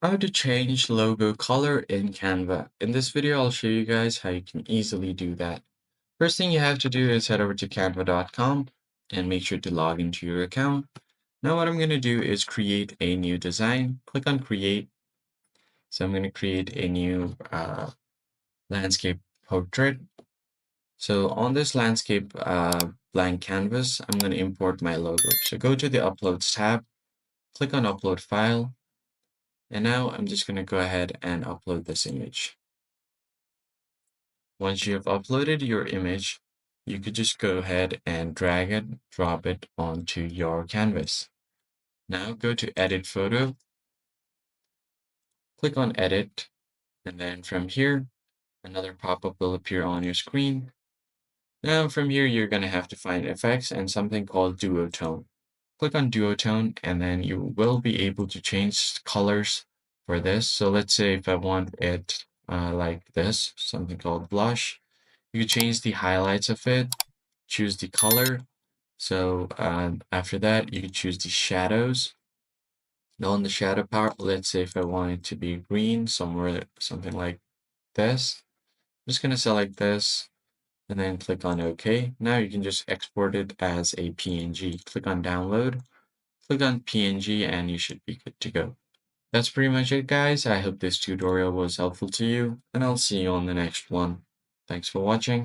How to change logo color in Canva. In this video, I'll show you guys how you can easily do that. First thing you have to do is head over to canva.com and make sure to log into your account. Now what I'm going to do is create a new design. Click on create. So I'm going to create a new landscape portrait. So on this landscape blank canvas, I'm going to import my logo. So go to the uploads tab, click on upload file, and now I'm just going to go ahead and upload this image. Once you have uploaded your image, you could just go ahead and drag it, drop it onto your canvas. Now go to Edit Photo, click on Edit, and then from here, another pop-up will appear on your screen. Now from here, you're going to have to find effects and something called Duotone. Click on Duotone, and then you will be able to change colors for this. So let's say if I want it like this, something called blush, you could change the highlights of it, choose the color. So after that, you can choose the shadows. Now on the shadow part, let's say if I want it to be green, somewhere, something like this. I'm just going to select this and then click on OK. Now you can just export it as a PNG. Click on download, click on PNG, and you should be good to go. That's pretty much it, guys. I hope this tutorial was helpful to you, and I'll see you on the next one. Thanks for watching.